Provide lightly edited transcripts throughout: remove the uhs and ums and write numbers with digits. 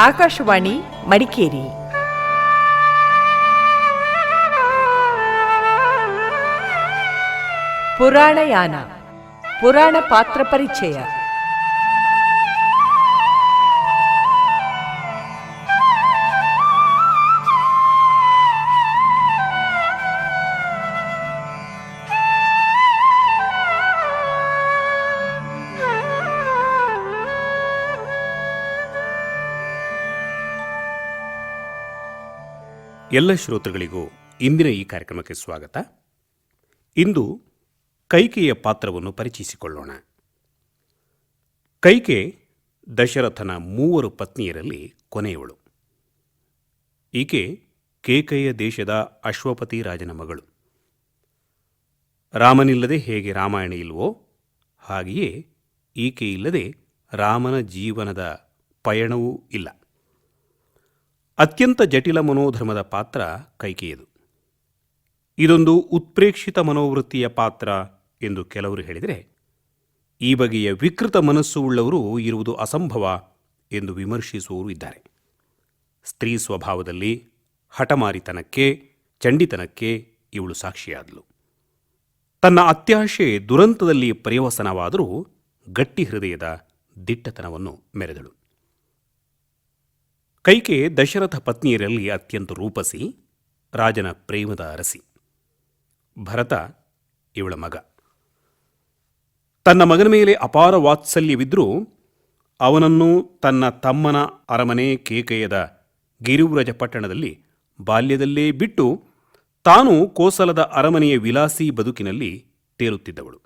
ಆಕಾಶವಾಣಿ ಮಡಿಕೇರಿ. ಪುರಾಣಯಾನ ಪುರಾಣ ಪಾತ್ರ ಪರಿಚಯ. ಎಲ್ಲ ಶ್ರೋತೃಗಳಿಗೂ ಇಂದಿನ ಈ ಕಾರ್ಯಕ್ರಮಕ್ಕೆ ಸ್ವಾಗತ. ಇಂದು ಕೈಕೆಯ ಪಾತ್ರವನ್ನು ಪರಿಚಯಿಸಿಕೊಳ್ಳೋಣ. ಕೈಕೆ ದಶರಥನ 3 ಪತ್ನಿಯರಲ್ಲಿ ಕೊನೆಯವಳು. ಈಕೆ ಕೇಕಯ ದೇಶದ ಅಶ್ವಪತಿ ರಾಜನ ಮಗಳು. ರಾಮನಿಲ್ಲದೆ ಹೇಗೆ ರಾಮಾಯಣ ಇಲ್ವೋ ಹಾಗೆಯೇ ಈಕೆ ಇಲ್ಲದೆ ರಾಮನ ಜೀವನದ ಪಯಣವೂ ಇಲ್ಲ. ಅತ್ಯಂತ ಜಟಿಲ ಮನೋಧರ್ಮದ ಪಾತ್ರ ಕೈಕೆಯದು. ಇದೊಂದು ಉತ್ಪ್ರೇಕ್ಷಿತ ಮನೋವೃತ್ತಿಯ ಪಾತ್ರ ಎಂದು ಕೆಲವರು ಹೇಳಿದರೆ, ಈ ಬಗೆಯ ವಿಕೃತ ಮನಸ್ಸು ಉಳ್ಳವರು ಇರುವುದು ಅಸಂಭವ ಎಂದು ವಿಮರ್ಶಿಸುವವರು ಇದ್ದಾರೆ. ಸ್ತ್ರೀ ಸ್ವಭಾವದಲ್ಲಿ ಹಠಮಾರಿತನಕ್ಕೆ, ಚಂಡಿತನಕ್ಕೆ ಇವಳು ಸಾಕ್ಷಿಯಾದಳು. ತನ್ನ ಅತ್ಯಾಶೆ ದುರಂತದಲ್ಲಿ ಪರ್ಯವಸನವಾದರೂ ಗಟ್ಟಿ ಹೃದಯದ ದಿಟ್ಟತನವನ್ನು ಮೆರೆದಳು. ಕೈಕೆ ದಶರಥ ಪತ್ನಿಯರಲ್ಲಿ ಅತ್ಯಂತ ರೂಪಸಿ, ರಾಜನ ಪ್ರೇಮದ ಅರಸಿ. ಭರತ ಇವಳ ಮಗ. ತನ್ನ ಮಗನ ಮೇಲೆ ಅಪಾರ ವಾತ್ಸಲ್ಯವಿದ್ದರೂ ಅವನನ್ನು ತನ್ನ ತಮ್ಮನ ಅರಮನೆ ಕೇಕಯದ ಗಿರಿವ್ರಜ ಪಟ್ಟಣದಲ್ಲಿ ಬಾಲ್ಯದಲ್ಲೇ ಬಿಟ್ಟು ತಾನು ಕೋಸಲದ ಅರಮನೆಯ ವಿಲಾಸಿ ಬದುಕಿನಲ್ಲಿ ತೇಲುತ್ತಿದ್ದವಳು.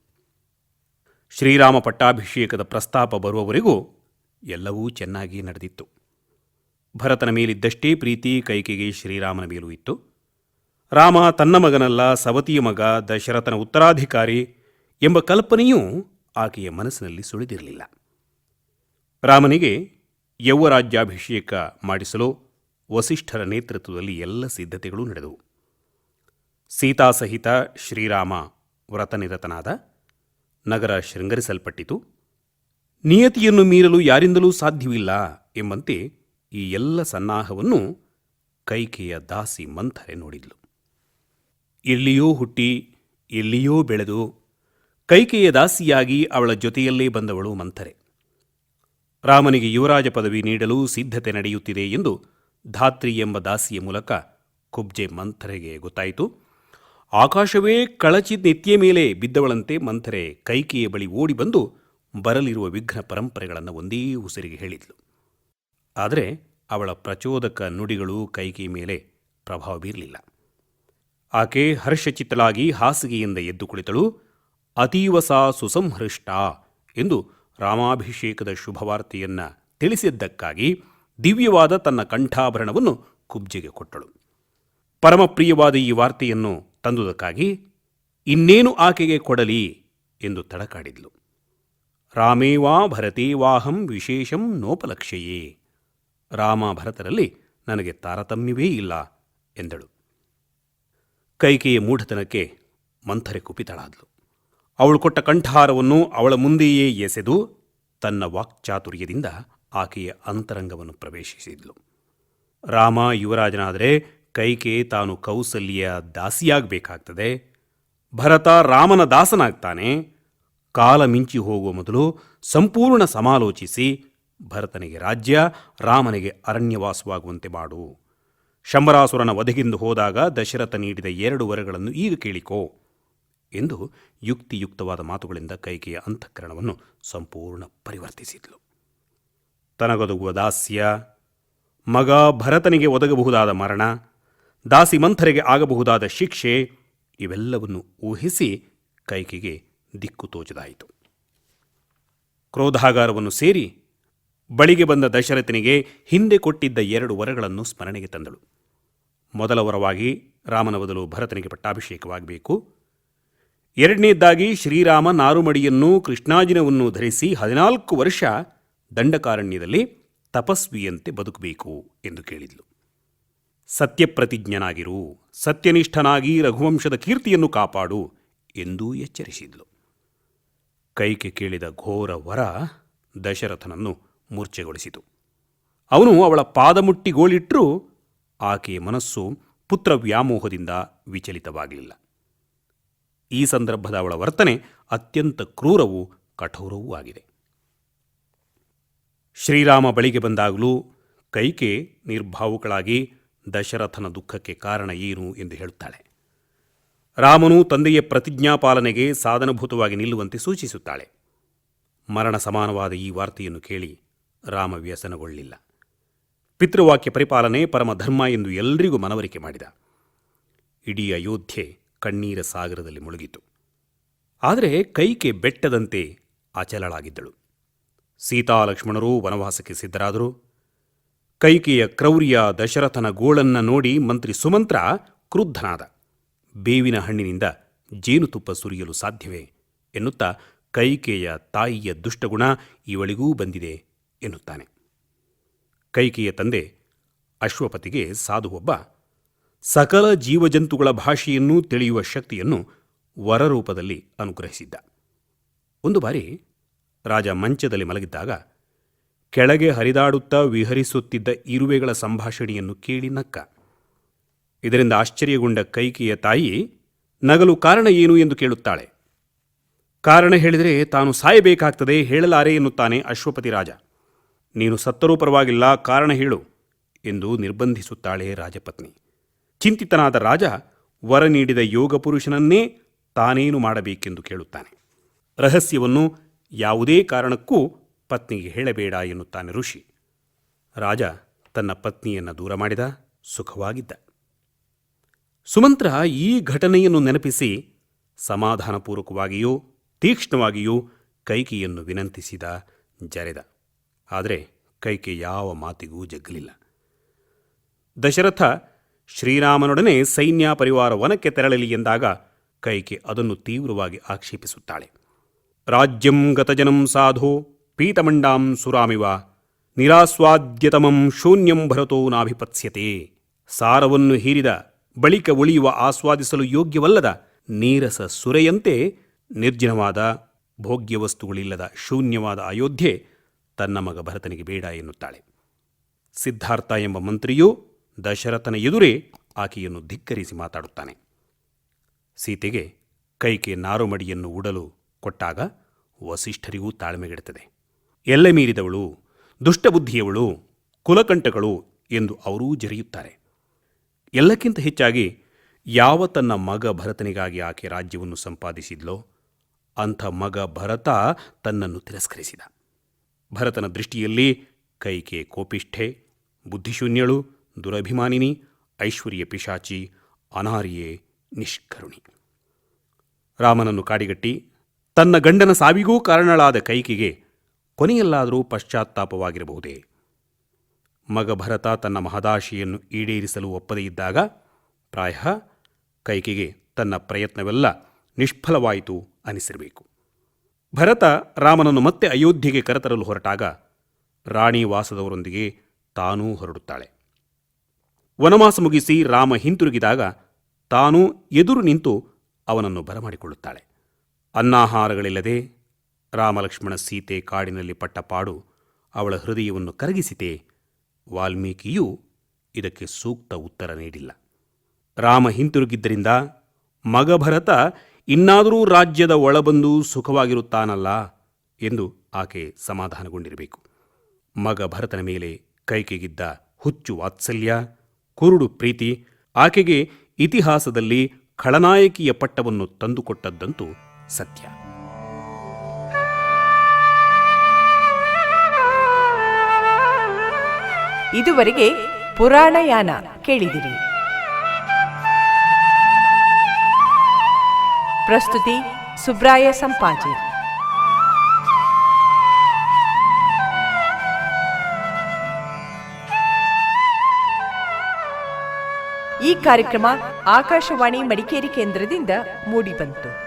ಶ್ರೀರಾಮ ಪಟ್ಟಾಭಿಷೇಕದ ಪ್ರಸ್ತಾಪ ಬರುವವರೆಗೂ ಎಲ್ಲವೂ ಚೆನ್ನಾಗಿ ನಡೆದಿತ್ತು. ಭರತನ ಮೇಲಿದ್ದಷ್ಟೇ ಪ್ರೀತಿ ಕೈಕೆಗೆ ಶ್ರೀರಾಮನ ಮೇಲೂ ಇತ್ತು. ರಾಮ ತನ್ನ ಮಗನಲ್ಲ, ಸವತಿಯ ಮಗ, ದಶರಥನ ಉತ್ತರಾಧಿಕಾರಿ ಎಂಬ ಕಲ್ಪನೆಯೂ ಆಕೆಯ ಮನಸ್ಸಿನಲ್ಲಿ ಸುಳಿದಿರಲಿಲ್ಲ. ರಾಮನಿಗೆ ಯೌವರಾಜ್ಯಾಭಿಷೇಕ ಮಾಡಿಸಲು ವಸಿಷ್ಠರ ನೇತೃತ್ವದಲ್ಲಿ ಎಲ್ಲ ಸಿದ್ಧತೆಗಳೂ ನಡೆದವು. ಸೀತಾಸಹಿತ ಶ್ರೀರಾಮ ವ್ರತನಿರತನಾದ. ನಗರ ಶೃಂಗರಿಸಲ್ಪಟ್ಟಿತು. ನಿಯತಿಯನ್ನು ಮೀರಲು ಯಾರಿಂದಲೂ ಸಾಧ್ಯವಿಲ್ಲ ಎಂಬಂತೆ ಈ ಎಲ್ಲ ಸನ್ನಾಹವನ್ನು ಕೈಕೆಯ ದಾಸಿ ಮಂಥರೆ ನೋಡಿದ್ಲು. ಎಲ್ಲಿಯೋ ಹುಟ್ಟಿ ಎಲ್ಲಿಯೋ ಬೆಳೆದು ಕೈಕೆಯ ದಾಸಿಯಾಗಿ ಅವಳ ಜೊತೆಯಲ್ಲೇ ಬಂದವಳು ಮಂಥರೆ. ರಾಮನಿಗೆ ಯುವರಾಜ ಪದವಿ ನೀಡಲು ಸಿದ್ಧತೆ ನಡೆಯುತ್ತಿದೆ ಎಂದು ಧಾತ್ರಿ ಎಂಬ ದಾಸಿಯ ಮೂಲಕ ಕುಬ್ಜೆ ಮಂಥರೆಗೆ ಗೊತ್ತಾಯಿತು. ಆಕಾಶವೇ ಕಳಚಿ ನೆತ್ತಿಯ ಮೇಲೆ ಬಿದ್ದವಳಂತೆ ಮಂಥರೆ ಕೈಕೆಯ ಬಳಿ ಓಡಿ ಬಂದು ಬರಲಿರುವ ವಿಘ್ನ ಪರಂಪರೆಗಳನ್ನು ಒಂದೇ ಉಸಿರಿಗೆ ಹೇಳಿದ್ಲು. ಆದರೆ ಅವಳ ಪ್ರಚೋದಕ ನುಡಿಗಳು ಕೈಕೆಯ ಮೇಲೆ ಪ್ರಭಾವ ಬೀರಲಿಲ್ಲ. ಆಕೆ ಹರ್ಷಚಿತ್ತಲಾಗಿ ಹಾಸಿಗೆಯಿಂದ ಎದ್ದು ಕುಳಿತಳು. ಅತೀವಸ ಸುಸಂಹೃಷ್ಟ ಎಂದು ರಾಮಾಭಿಷೇಕದ ಶುಭವಾರ್ತೆಯನ್ನು ತಿಳಿಸಿದ್ದಕ್ಕಾಗಿ ದಿವ್ಯವಾದ ತನ್ನ ಕಂಠಾಭರಣವನ್ನು ಕುಬ್ಜೆಗೆ ಕೊಟ್ಟಳು. ಪರಮಪ್ರಿಯವಾದ ಈ ವಾರ್ತೆಯನ್ನು ತಂದುದಕ್ಕಾಗಿ ಇನ್ನೇನು ಆಕೆಗೆ ಕೊಡಲಿ ಎಂದು ತಡಕಾಡಿದ್ಲು. ರಾಮೇವಾ ಭರತೇವಾಹಂ ವಿಶೇಷಂ ನೋಪಲಕ್ಷ್ಯಯೇ. ರಾಮ ಭರತರಲ್ಲಿ ನನಗೆ ತಾರತಮ್ಯವೇ ಇಲ್ಲ ಎಂದಳು. ಕೈಕೆಯ ಮೂಢತನಕ್ಕೆ ಮಂಥರೆ ಕುಪಿತಳಾದಳು. ಅವಳು ಕೊಟ್ಟ ಕಂಠಹಾರವನ್ನು ಅವಳ ಮುಂದೆಯೇ ಎಸೆದು ತನ್ನ ವಾಕ್ಚಾತುರ್ಯದಿಂದ ಆಕೆಯ ಅಂತರಂಗವನ್ನು ಪ್ರವೇಶಿಸಿದ್ಲು. ರಾಮ ಯುವರಾಜನಾದರೆ ಕೈಕೆ ತಾನು ಕೌಸಲ್ಯ ದಾಸಿಯಾಗಬೇಕಾಗ್ತದೆ. ಭರತ ರಾಮನ ದಾಸನಾಗ್ತಾನೆ. ಕಾಲ ಮಿಂಚಿ ಹೋಗುವ ಮೊದಲು ಸಂಪೂರ್ಣ ಸಮಾಲೋಚಿಸಿ ಭರತನಿಗೆ ರಾಜ್ಯ, ರಾಮನಿಗೆ ಅರಣ್ಯವಾಸವಾಗುವಂತೆ ಮಾಡು. ಶಂಬರಾಸುರನ ವಧೆಗೆಂದು ಹೋದಾಗ ದಶರಥ ನೀಡಿದ 2 ವರಗಳನ್ನು ಈಗ ಕೇಳಿಕೋ ಎಂದು ಯುಕ್ತಿಯುಕ್ತವಾದ ಮಾತುಗಳಿಂದ ಕೈಕೆಯ ಅಂತಃಕರಣವನ್ನು ಸಂಪೂರ್ಣ ಪರಿವರ್ತಿಸಿದ್ಲು. ತನಗೊದಗುವ ದಾಸ್ಯ, ಮಗ ಭರತನಿಗೆ ಒದಗಬಹುದಾದ ಮರಣ, ದಾಸಿ ಮಂಥರೆಗೆ ಆಗಬಹುದಾದ ಶಿಕ್ಷೆ ಇವೆಲ್ಲವನ್ನು ಊಹಿಸಿ ಕೈಕೆಗೆ ದಿಕ್ಕು ತೋಚದಾಯಿತು. ಕ್ರೋಧಾಗಾರವನ್ನು ಸೇರಿ ಬಳಿಗೆ ಬಂದ ದಶರಥನಿಗೆ ಹಿಂದೆ ಕೊಟ್ಟಿದ್ದ 2 ವರಗಳನ್ನು ಸ್ಮರಣೆಗೆ ತಂದಳು. ಮೊದಲ ವರವಾಗಿ ರಾಮನ ಬದಲು ಭರತನಿಗೆ ಪಟ್ಟಾಭಿಷೇಕವಾಗಬೇಕು. ಎರಡನೇದಾಗಿ ಶ್ರೀರಾಮ ನಾರುಮಡಿಯನ್ನು ಕೃಷ್ಣಾಜಿನವನ್ನು ಧರಿಸಿ 14 ವರ್ಷ ದಂಡಕಾರಣ್ಯದಲ್ಲಿ ತಪಸ್ವಿಯಂತೆ ಬದುಕಬೇಕು ಎಂದು ಕೇಳಿದ್ಲು. ಸತ್ಯಪ್ರತಿಜ್ಞನಾಗಿರು, ಸತ್ಯನಿಷ್ಠನಾಗಿ ರಘುವಂಶದ ಕೀರ್ತಿಯನ್ನು ಕಾಪಾಡು ಎಂದೂ ಎಚ್ಚರಿಸಿದ್ಲು. ಕೈಕೆ ಕೇಳಿದ ಘೋರ ವರ ದಶರಥನನ್ನು ಮೂರ್ಛೆಗೊಳಿಸಿತು. ಅವನು ಅವಳ ಪಾದಮುಟ್ಟಿ ಗೋಳಿಟ್ಟರೂ ಆಕೆಯ ಮನಸ್ಸು ಪುತ್ರ ವ್ಯಾಮೋಹದಿಂದ ವಿಚಲಿತವಾಗಲಿಲ್ಲ. ಈ ಸಂದರ್ಭದ ಅವಳ ವರ್ತನೆ ಅತ್ಯಂತ ಕ್ರೂರವೂ ಕಠೋರವೂ ಆಗಿದೆ. ಶ್ರೀರಾಮ ಬಳಿಗೆ ಬಂದಾಗಲೂ ಕೈಕೆ ನಿರ್ಭಾವುಕಳಾಗಿ ದಶರಥನ ದುಃಖಕ್ಕೆ ಕಾರಣ ಏನು ಎಂದು ಹೇಳುತ್ತಾಳೆ. ರಾಮನು ತಂದೆಯ ಪ್ರತಿಜ್ಞಾಪಾಲನೆಗೆ ಸಾಧನಭೂತವಾಗಿ ನಿಲ್ಲುವಂತೆ ಸೂಚಿಸುತ್ತಾಳೆ. ಮರಣ ಸಮಾನವಾದ ಈ ವಾರ್ತೆಯನ್ನು ಕೇಳಿ ರಾಮ ವ್ಯಸನಗೊಳ್ಳಿಲ್ಲ. ಪಿತೃವಾಕ್ಯ ಪರಿಪಾಲನೆ ಪರಮಧರ್ಮ ಎಂದು ಎಲ್ಲರಿಗೂ ಮನವರಿಕೆ ಮಾಡಿದ. ಇಡೀ ಅಯೋಧ್ಯೆ ಕಣ್ಣೀರ ಸಾಗರದಲ್ಲಿ ಮುಳುಗಿತು. ಆದರೆ ಕೈಕೆ ಬೆಟ್ಟದಂತೆ ಅಚಲಳಾಗಿದ್ದಳು. ಸೀತಾಲಕ್ಷ್ಮಣರು ವನವಾಸಕ್ಕೆ ಸಿದ್ಧರಾದರು. ಕೈಕೆಯ ಕ್ರೌರ್ಯ, ದಶರಥನ ಗೋಳನ್ನ ನೋಡಿ ಮಂತ್ರಿ ಸುಮಂತ್ರ ಕ್ರುದ್ಧನಾದ. ಬೇವಿನ ಹಣ್ಣಿನಿಂದ ಜೇನುತುಪ್ಪ ಸುರಿಯಲು ಸಾಧ್ಯವೇ ಎನ್ನುತ್ತಾ ಕೈಕೆಯ ತಾಯಿಯ ದುಷ್ಟಗುಣ ಇವಳಿಗೂ ಬಂದಿದೆ ಎನ್ನುತ್ತಾನೆ. ಕೈಕೆಯ ತಂದೆ ಅಶ್ವಪತಿಗೆ ಸಾಧುವೊಬ್ಬ ಸಕಲ ಜೀವಜಂತುಗಳ ಭಾಷೆಯನ್ನು ತಿಳಿಯುವ ಶಕ್ತಿಯನ್ನು ವರರೂಪದಲ್ಲಿ ಅನುಗ್ರಹಿಸಿದ್ದ. ಒಂದು ಬಾರಿ ರಾಜ ಮಂಚದಲ್ಲಿ ಮಲಗಿದ್ದಾಗ ಕೆಳಗೆ ಹರಿದಾಡುತ್ತಾ ವಿಹರಿಸುತ್ತಿದ್ದ ಇರುವೆಗಳ ಸಂಭಾಷಣೆಯನ್ನು ಕೇಳಿ ನಕ್ಕ. ಇದರಿಂದ ಆಶ್ಚರ್ಯಗೊಂಡ ಕೈಕೆಯ ತಾಯಿ ನಗಲು ಕಾರಣ ಏನು ಎಂದು ಕೇಳುತ್ತಾಳೆ. ಕಾರಣ ಹೇಳಿದರೆ ತಾನು ಸಾಯಬೇಕಾಗ್ತದೆ, ಹೇಳಲಾರೆ ಎನ್ನುತ್ತಾನೆ ಅಶ್ವಪತಿ ರಾಜ. ನೀನು ಸತ್ತರೂ ಪರವಾಗಿಲ್ಲ, ಕಾರಣ ಹೇಳು ಎಂದು ನಿರ್ಬಂಧಿಸುತ್ತಾಳೆ ರಾಜಪತ್ನಿ. ಚಿಂತಿತನಾದ ರಾಜ ವರ ನೀಡಿದ ಯೋಗ ಪುರುಷನನ್ನೇ ತಾನೇನು ಮಾಡಬೇಕೆಂದು ಕೇಳುತ್ತಾನೆ. ರಹಸ್ಯವನ್ನು ಯಾವುದೇ ಕಾರಣಕ್ಕೂ ಪತ್ನಿಗೆ ಹೇಳಬೇಡ ಎನ್ನುತ್ತಾನೆ ಋಷಿ. ರಾಜ ತನ್ನ ಪತ್ನಿಯನ್ನು ದೂರ ಮಾಡಿದ, ಸುಖವಾಗಿದ್ದ. ಸುಮಂತ್ರ ಈ ಘಟನೆಯನ್ನು ನೆನಪಿಸಿ ಸಮಾಧಾನಪೂರ್ವಕವಾಗಿಯೂ ತೀಕ್ಷ್ಣವಾಗಿಯೂ ಕೈಕೆಯನ್ನು ವಿನಂತಿಸಿದ, ಜರೆದ. ಆದರೆ ಕೈಕೆ ಯಾವ ಮಾತಿಗೂ ಜಗ್ಗಲಿಲ್ಲ. ದಶರಥ ಶ್ರೀರಾಮನೊಡನೆ ಸೈನ್ಯ ಪರಿವಾರ ವನಕ್ಕೆ ತೆರಳಲಿ ಎಂದಾಗ ಕೈಕೆ ಅದನ್ನು ತೀವ್ರವಾಗಿ ಆಕ್ಷೇಪಿಸುತ್ತಾಳೆ. ರಾಜ್ಯಂ ಗತಜನಂ ಸಾಧೋ ಪೀತಮಂಡಾಂ ಸುರಾಮಿವ ನಿರಾಸ್ವಾದ್ಯತಮಂ ಶೂನ್ಯಂ ಭರತೋ ನಾಭಿಪತ್ಸ್ಯತೆ. ಸಾರವನ್ನು ಹೀರಿದ ಬಳಿಕ ಉಳಿಯುವ ಆಸ್ವಾದಿಸಲು ಯೋಗ್ಯವಲ್ಲದ ನೀರಸ ಸುರೆಯಂತೆ ನಿರ್ಜನವಾದ ಭೋಗ್ಯ ವಸ್ತುಗಳಿಲ್ಲದ ಶೂನ್ಯವಾದ ಅಯೋಧ್ಯೆ ತನ್ನ ಮಗ ಭರತನಿಗೆ ಬೇಡ ಎನ್ನುತ್ತಾಳೆ. ಸಿದ್ಧಾರ್ಥ ಎಂಬ ಮಂತ್ರಿಯೂ ದಶರಥನ ಎದುರೇ ಆಕೆಯನ್ನು ಧಿಕ್ಕರಿಸಿ ಮಾತಾಡುತ್ತಾನೆ. ಸೀತೆಗೆ ಕೈಕೆ ನಾರುಮಡಿಯನ್ನು ಉಡಲು ಕೊಟ್ಟಾಗ ವಸಿಷ್ಠರಿಗೂ ತಾಳ್ಮೆಗೆಡುತ್ತದೆ. ಎಲ್ಲೆ ಮೀರಿದವಳು, ದುಷ್ಟಬುದ್ಧಿಯವಳು, ಕುಲಕಂಟಗಳು ಎಂದು ಅವರೂ ಜರಿಯುತ್ತಾರೆ. ಎಲ್ಲಕ್ಕಿಂತ ಹೆಚ್ಚಾಗಿ ಯಾವ ತನ್ನ ಮಗ ಭರತನಿಗಾಗಿ ಆಕೆ ರಾಜ್ಯವನ್ನು ಸಂಪಾದಿಸಿದ್ಲೋ ಅಂಥ ಮಗ ಭರತ ತನ್ನನ್ನು ತಿರಸ್ಕರಿಸಿದ. ಭರತನ ದೃಷ್ಟಿಯಲ್ಲಿ ಕೈಕೆ ಕೋಪಿಷ್ಠೆ, ಬುದ್ಧಿಶೂನ್ಯಳು, ದುರಭಿಮಾನಿನಿ, ಐಶ್ವರ್ಯ ಪಿಶಾಚಿ, ಅನಾರ್ಯೆ, ನಿಷ್ಕರುಣಿ. ರಾಮನನ್ನು ಕಾಡಿಗಟ್ಟಿ ತನ್ನ ಗಂಡನ ಸಾವಿಗೂ ಕಾರಣಳಾದ ಕೈಕೆಗೆ ಕೊನೆಯಲ್ಲಾದರೂ ಪಶ್ಚಾತ್ತಾಪವಾಗಿರಬಹುದೇ? ಮಗ ಭರತ ತನ್ನ ಮಹದಾಶೆಯನ್ನು ಈಡೇರಿಸಲು ಒಪ್ಪದೇ ಇದ್ದಾಗ ಪ್ರಾಯ ಕೈಕೆಗೆ ತನ್ನ ಪ್ರಯತ್ನವೆಲ್ಲ ನಿಷ್ಫಲವಾಯಿತು ಅನಿಸಿರಬೇಕು. ಭರತ ರಾಮನನ್ನು ಮತ್ತೆ ಅಯೋಧ್ಯೆಗೆ ಕರೆತರಲು ಹೊರಟಾಗ ರಾಣಿ ವಾಸದವರೊಂದಿಗೆ ತಾನೂ ಹೊರಡುತ್ತಾಳೆ. ವನವಾಸ ಮುಗಿಸಿ ರಾಮ ಹಿಂತಿರುಗಿದಾಗ ತಾನೂ ಎದುರು ನಿಂತು ಅವನನ್ನು ಬರಮಾಡಿಕೊಳ್ಳುತ್ತಾಳೆ. ಅನ್ನಾಹಾರಗಳಿಲ್ಲದೆ ರಾಮಲಕ್ಷ್ಮಣ ಸೀತೆ ಕಾಡಿನಲ್ಲಿ ಪಟ್ಟ ಪಾಡು ಅವಳ ಹೃದಯವನ್ನು ಕರಗಿಸಿತೆ. ವಾಲ್ಮೀಕಿಯೂ ಇದಕ್ಕೆ ಸೂಕ್ತ ಉತ್ತರ ನೀಡಿಲ್ಲ. ರಾಮ ಹಿಂತಿರುಗಿದ್ದರಿಂದ ಮಗ ಭರತ ಇನ್ನಾದರೂ ರಾಜ್ಯದ ಒಳಬಂದು ಸುಖವಾಗಿರುತ್ತಾನಲ್ಲ ಎಂದು ಆಕೆ ಸಮಾಧಾನಗೊಂಡಿರಬೇಕು. ಮಗ ಭರತನ ಮೇಲೆ ಕೈಕೆಗಿದ್ದ ಹುಚ್ಚು ವಾತ್ಸಲ್ಯ, ಕುರುಡು ಪ್ರೀತಿ ಆಕೆಗೆ ಇತಿಹಾಸದಲ್ಲಿ ಖಳನಾಯಕಿಯ ಪಟ್ಟವನ್ನು ತಂದುಕೊಟ್ಟದ್ದಂತೂ ಸತ್ಯ. ಇದುವರೆಗೆ ಪುರಾಣಯಾನ ಕೇಳಿದಿರಿ. ಪ್ರಸ್ತುತಿ ಸುಬ್ರಾಯ ಸಂಪಾಜೆ. ಈ ಕಾರ್ಯಕ್ರಮ ಆಕಾಶವಾಣಿ ಮಡಿಕೇರಿ ಕೇಂದ್ರದಿಂದ ಮೂಡಿಬಂತು.